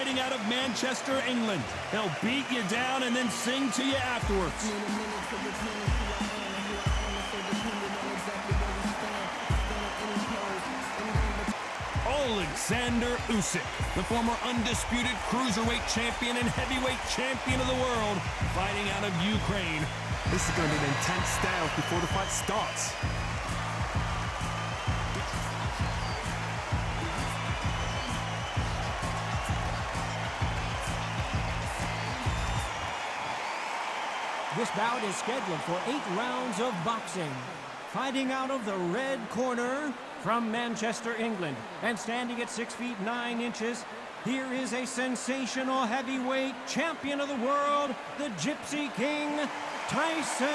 fighting out of Manchester, England. He'll beat you down and then sing to you afterwards. Alexander Usyk, the former undisputed cruiserweight champion and heavyweight champion of the world, fighting out of Ukraine. This is going to be an intense stare before the fight starts. This bout is scheduled for 8 rounds of boxing. Fighting out of the red corner from Manchester, England, and standing at 6 feet 9 inches, here is a sensational heavyweight champion of the world, the Gypsy King, Tyson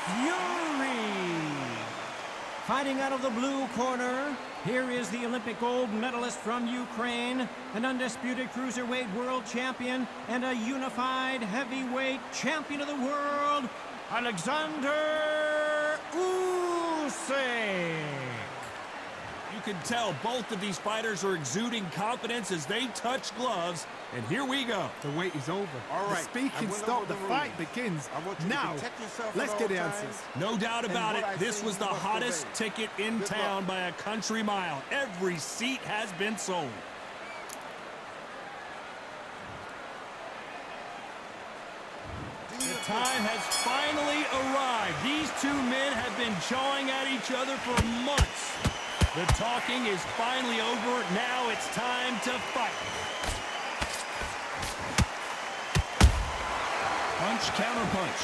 Fury. Fighting out of the blue corner, here is the Olympic gold medalist from Ukraine, an undisputed cruiserweight world champion, and a unified heavyweight champion of the world, Alexander Usyk. You can tell both of these fighters are exuding confidence as they touch gloves, and here we go. The wait is over. All right. The speaking stopped. The fight begins. Now, let's get the answers. No doubt about it, this was the hottest ticket in town by a country mile. Every seat has been sold. The time has finally arrived. These two men have been jawing at each other for months. The talking is finally over. Now it's time to fight. Punch, counter punch.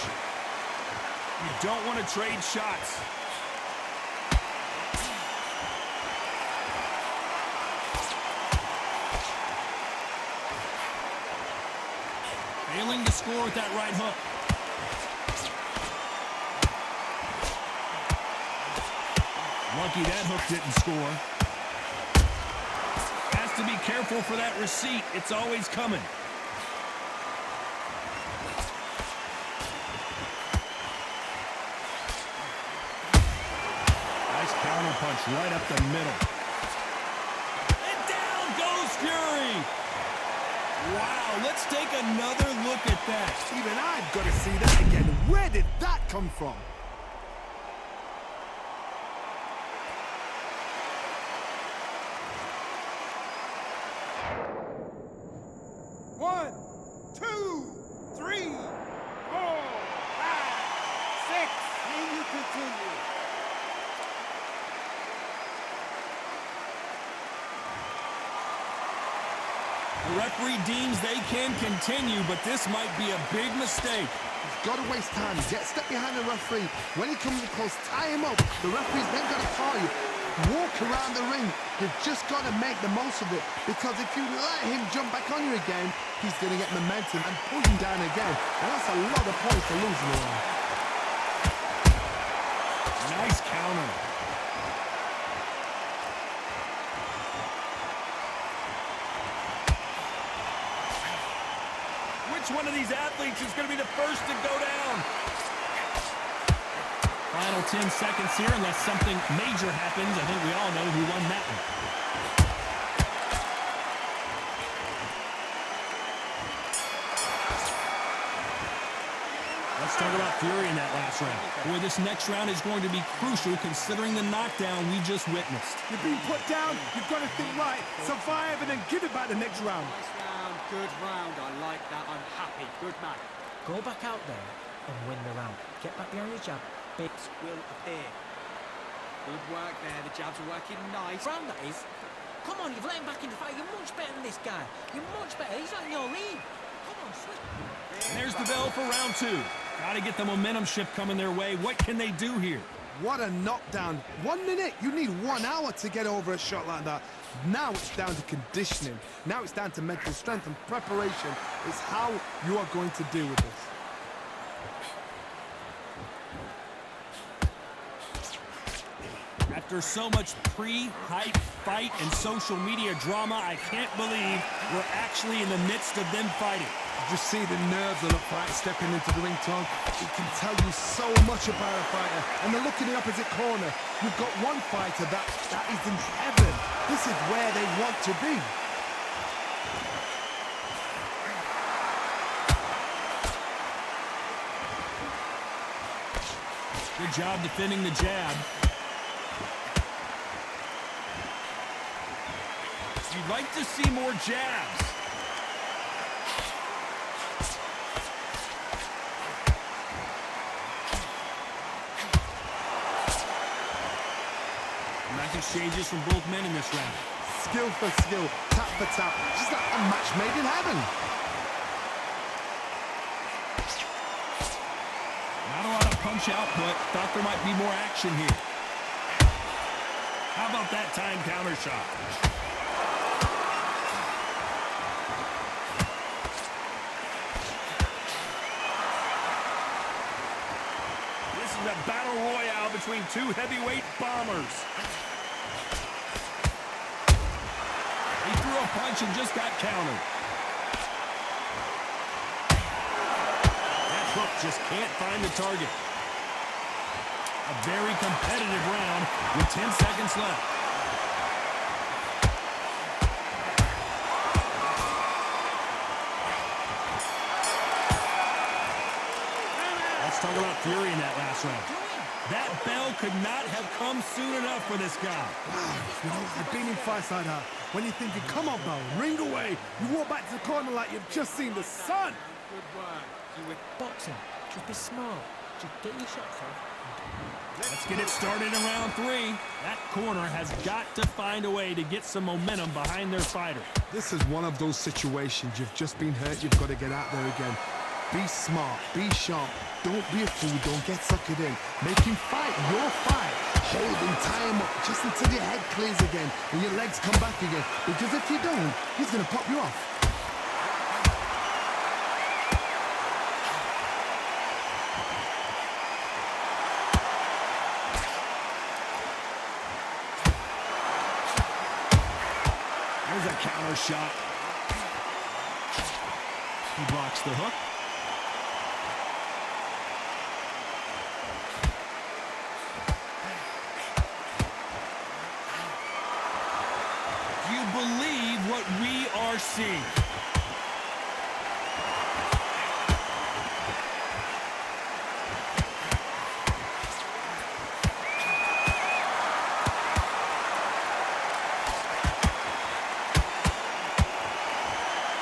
You don't want to trade shots. Failing to score with that right hook. Lucky that hook didn't score. Has to be careful for that receipt. It's always coming. Nice counter punch right up the middle. And down goes Fury. Wow, let's take another look at that. Even I've got to see that again. Where did that come from? One, two, three, 4, 5, 6. And you continue. The referee deems they can continue, but this might be a big mistake. He's got to waste time. Get step behind the referee. When he comes close, tie him up. The referee's then got to call you. Walk around the ring. You've just got to make the most of it, because if you let him jump back on you again, he's going to get momentum and pull him down again. And that's a lot of points for losing him. Nice counter. Which one of these athletes is going to be the first to go down? Final 10 seconds here, unless something major happens. I think we all know who won that one. Let's talk about Fury in that last round. Boy, this next round is going to be crucial considering the knockdown we just witnessed. You're being put down. You've got to think right. Survive and then give it back the next round. Nice round, good round. I like that. I'm happy. Good man. Go back out there and win the round. Get back behind your jab. Bits will appear. Good work there. The jabs are working nice. Round that is. Come on, you've let him back in the fight. You're much better than this guy. You're much better. He's not in your league. Come on, swift. And there's the bell for round 2. Got to get the momentum shift coming their way. What can they do here? What a knockdown. 1 minute. You need 1 hour to get over a shot like that. Now it's down to conditioning. Now it's down to mental strength and preparation. It's how you are going to deal with this. After so much pre-hype fight and social media drama, I can't believe we're actually in the midst of them fighting. Just see the nerves of the fight stepping into the ring, Tom. It can tell you so much about a fighter. And the look in the opposite corner. You've got one fighter that is in heaven. This is where they want to be. Good job defending the jab. You'd like to see more jabs. Nice exchanges from both men in this round. Skill for skill, tap for tap, just like a match made in heaven. Not a lot of punch output. Thought there might be more action here. How about that time counter shot? This is a battle royale between two heavyweight bombers. He threw a punch and just got countered. That hook just can't find the target. A very competitive round with 10 seconds left. Let's talk about fury in that last round. That bell could not have come soon enough for this guy. You know, I've been in fights like that. When you're thinking, come on, bell, ring away. You walk back to the corner like you've just seen the sun. Good work. You were Boxing. Just be smart. Just get your shots off. Let's get it started in round 3. That corner has got to find a way to get some momentum behind their fighter. This is one of those situations. You've just been hurt. You've got to get out there again. Be smart. Be sharp. Don't be a fool. Don't get suckered in. Make him fight your fight. Hold him, tie him up just until your head clears again and your legs come back again. Because if you don't, he's going to pop you off. There's a counter shot. He blocks the hook. Do you believe what we are seeing?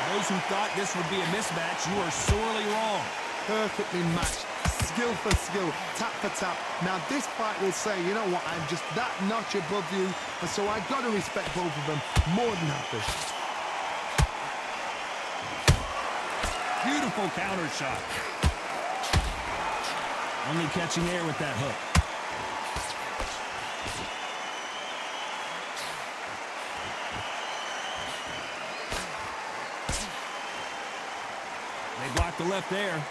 Those who thought this would be a mismatch, you are sorely wrong. Perfectly matched. Skill for skill, tap for tap. Now this fight will say, you know what, I'm just that notch above you, and so I've got to respect both of them more than happy. Beautiful counter shot. Only catching air with that hook. They blocked the left there.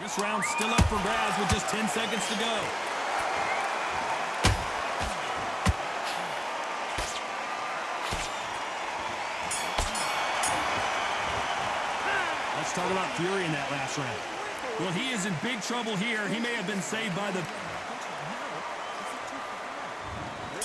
This round's still up for grabs with just 10 seconds to go. Let's talk about fury in that last round. Well, he is in big trouble here. He may have been saved by the...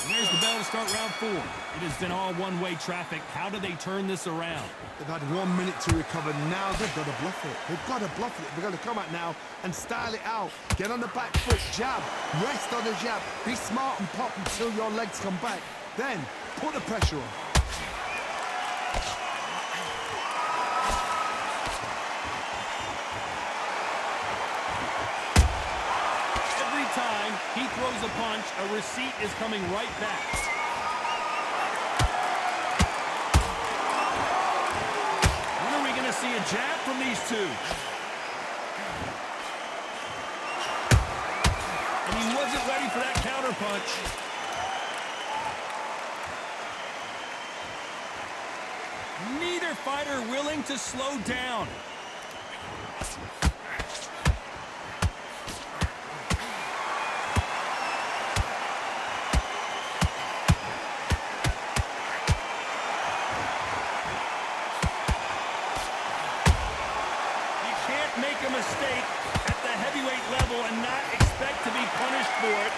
And there's the bell to start round 4. It has been all one-way traffic. How do they turn this around? They've had 1 minute to recover. Now they've got to bluff it. They've got to bluff it. They've got to come out now and style it out. Get on the back foot, jab, rest on the jab. Be smart and pop until your legs come back. Then put the pressure on. Every time he throws a punch, a receipt is coming right back. When are we going to see a jab from these two? And he wasn't ready for that counter punch. Neither fighter willing to slow down. Make a mistake at the heavyweight level and not expect to be punished for it.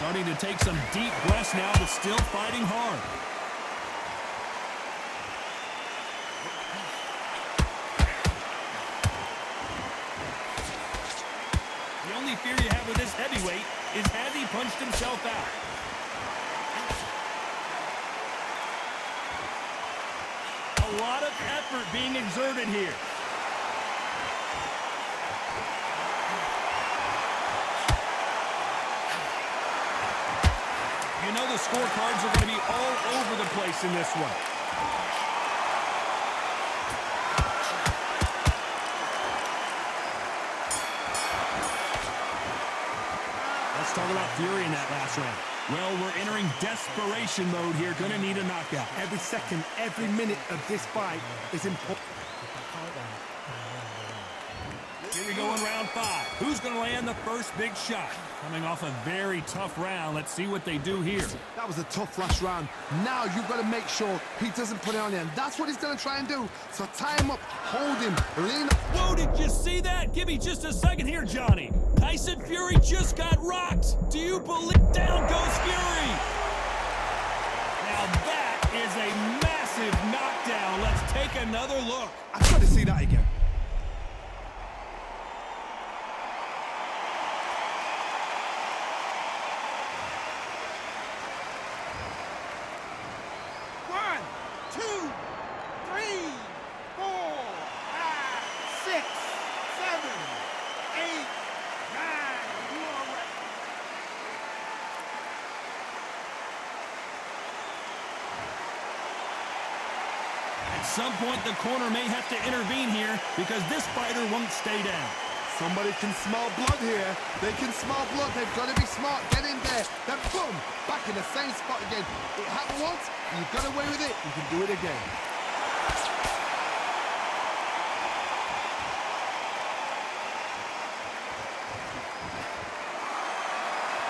Starting to take some deep breaths now, but still fighting hard. The only fear you have with this heavyweight is has he punched himself out? A lot of effort being exerted here. You know the scorecards are going to be all over the place in this one. Let's talk about fury in that last round. Well, we're entering desperation mode here. Going to need a knockout. Every second, every minute of this fight is important. Here we go in round 5. Who's going to land the first big shot? Coming off a very tough round. Let's see what they do here. That was a tough last round. Now you've got to make sure he doesn't put it on you. And that's what he's going to try and do. So tie him up, hold him, lean up. Whoa, did you see that? Give me just a second here, Johnny. Tyson Fury just got rocked. Do you believe? Down goes Fury. Now that is a massive knockdown. Let's take another look. I've got to see that again. One, two, three, 4, 5, 6, 7, 8, 9. You all right? At some point, the corner may have to intervene here because this fighter won't stay down. Somebody can smell blood here. They can smell blood. They've got to be smart. Get in there. Then boom, back in the same spot again. It happened once. You got away with it. You can do it again.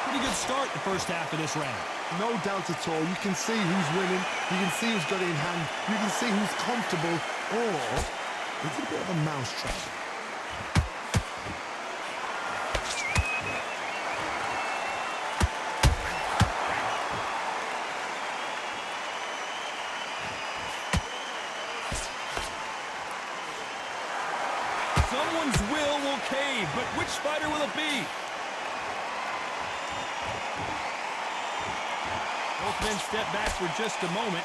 Pretty good start the first half of this round. No doubt at all. You can see who's winning. You can see who's got it in hand. You can see who's comfortable. Or it's a bit of a mousetrap. Someone's will cave, but which fighter will it be? Both men step back for just a moment.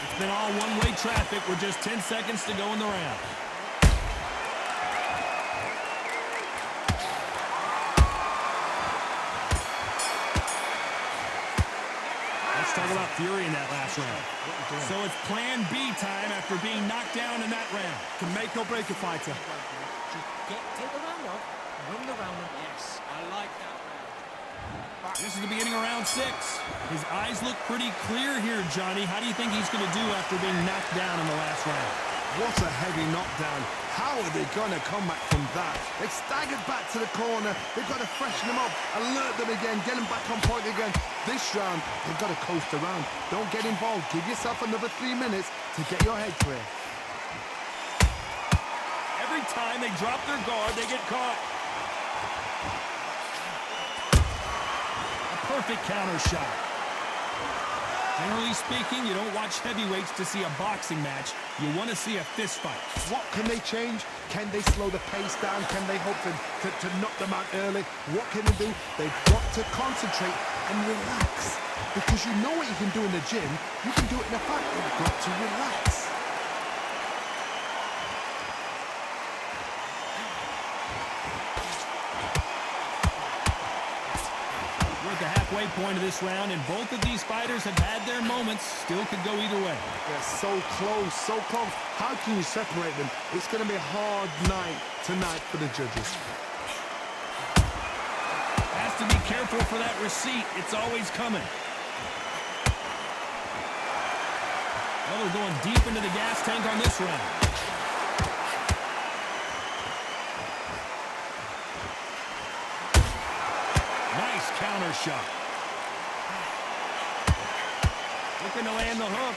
It's been all one-way traffic with just 10 seconds to go in the round. Let's talk about fury in that last round. So it's plan B time after being knocked down in that round. Can make or break a fighter. Take the round off, win the round. Yes, I like that round. This is the beginning of round 6. His eyes look pretty clear here, Johnny. How do you think he's going to do after being knocked down in the last round? What a heavy knockdown. How are they going to come back from that? They staggered back to the corner. They've got to freshen them up, alert them again, get them back on point again. This round, they've got to coast around. Don't get involved. Give yourself another 3 minutes to get your head clear. Every time they drop their guard, they get caught. A perfect counter shot. Generally speaking, you don't watch heavyweights to see a boxing match. You want to see a fist fight. What can they change? Can they slow the pace down? Can they hope to knock them out early? What can they do? They've got to concentrate and relax. Because you know what you can do in the gym. You can do it in a fight. You've got to relax. We're at the halfway point of this round, and both of these fighters have had their moments. Still could go either way. They're so close, so close. How can you separate them? It's going to be a hard night tonight for the judges. Has to be careful for that receipt. It's always coming. Well, they're going deep into the gas tank on this round. Nice counter shot. Looking to land the hook.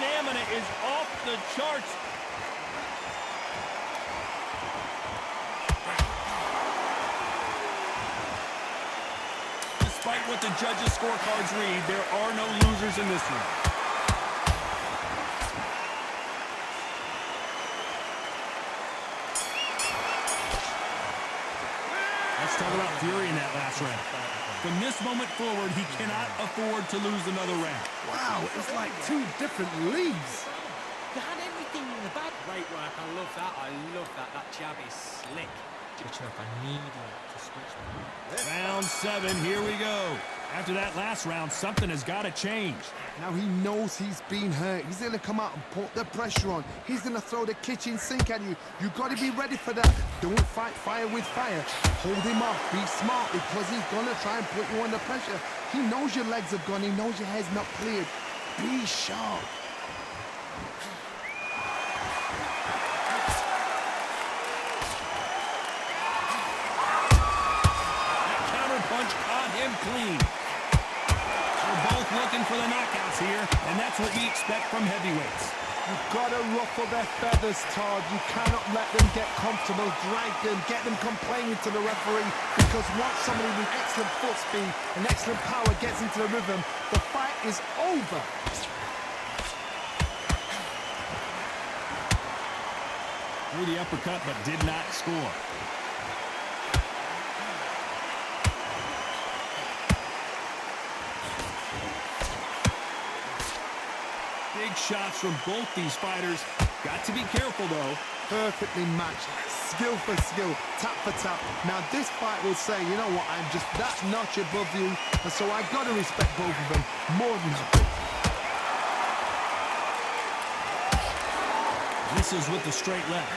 stamina is off the charts. Despite what the judges' scorecards read, there are no losers in this one. Let's talk about Fury in that last round. From this moment forward, he cannot afford to lose another round. Wow, it's like two different leagues. You had everything in the bag. Great work. I love that. I love that. That jab is slick. Switch up. I need you to switch up. Round 7, here we go. After that last round, something has got to change. Now he knows he's been hurt. He's going to come out and put the pressure on. He's going to throw the kitchen sink at you. You've got to be ready for that. Don't fight fire with fire. Hold him off. Be smart because he's going to try and put you under pressure. He knows your legs have gone. He knows your head's not cleared. Be sharp. Punch caught him clean. They're both looking for the knockouts here, and that's what you expect from heavyweights. You've got to ruffle their feathers, Todd. You cannot let them get comfortable, drag them, get them complaining to the referee, because once somebody with excellent foot speed and excellent power gets into the rhythm, the fight is over. Threw the uppercut, but did not score. Big shots from both these fighters. Got to be careful, though. Perfectly matched, skill for skill, tap for tap. Now this fight will say, you know what, I'm just that notch above you, and so I've got to respect both of them more than that. Misses with the straight left.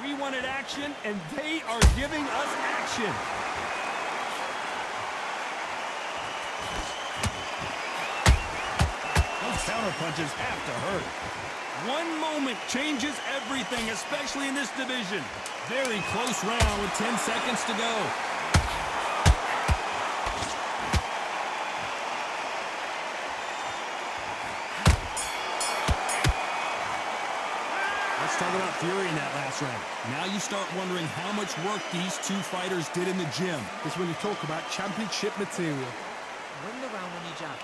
We wanted action, and they are giving us action. Those counter punches have to hurt. One moment changes everything, especially in this division. Very close round with 10 seconds to go. Let's talk about Fury in that last round. Now you start wondering how much work these two fighters did in the gym. It's when you talk about championship material. Win the round on your jab.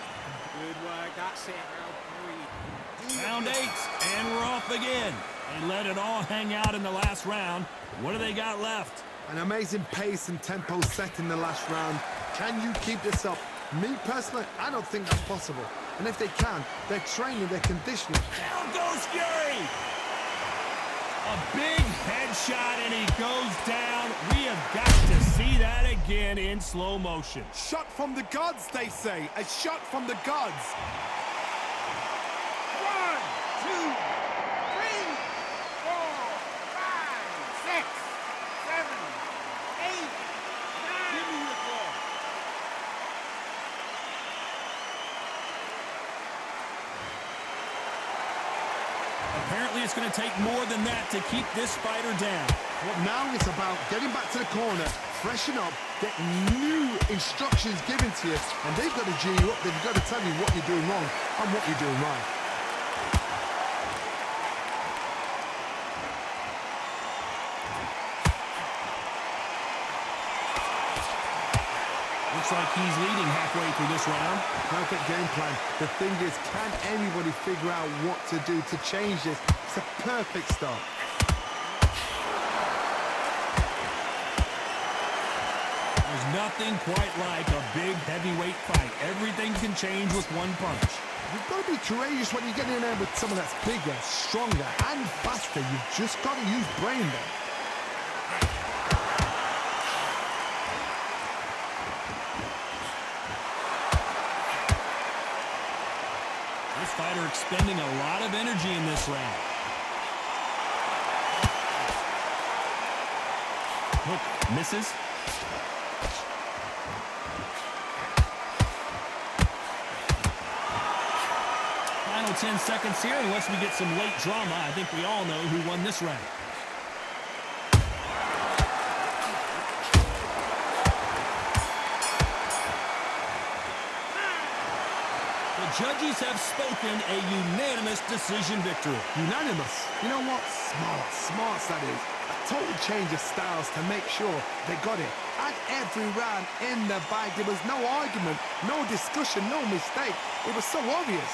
Good work. That's it. Now breathe. Round 8, and we're off again. They let it all hang out in the last round. What do they got left? An amazing pace and tempo set in the last round. Can you keep this up? Me personally, I don't think that's possible. And if they can, they're training, they're conditioning. Down goes Fury! A big headshot, and he goes down. We have got to see that again in slow motion. Shot from the gods, they say. A shot from the gods. 1, 2, 3, 4, 5, 6, 7, 8, 9. Give me the ball. Apparently it's going to take more than that to keep this fighter down. Well, now it's about getting back to the corner, freshen up, get new instructions given to you, and they've got to G you up. They've got to tell you what you're doing wrong and what you're doing right. Looks like he's leading halfway through this round. Perfect game plan. The thing is, can anybody figure out what to do to change this? It's a perfect start. There's nothing quite like a big heavyweight fight. Everything can change with one punch. You've got to be courageous when you get in there with someone that's bigger, stronger, and faster. You've just got to use brain there. This fighter expending a lot of energy in this round. Hook misses. Final 10 seconds here, unless we get some late drama. I think we all know who won this round. judges have spoken a unanimous decision victory. Unanimous. You know what? Smart that is. A total change of styles to make sure they got it. And every round in the bag, there was no argument, no discussion, no mistake. It was so obvious.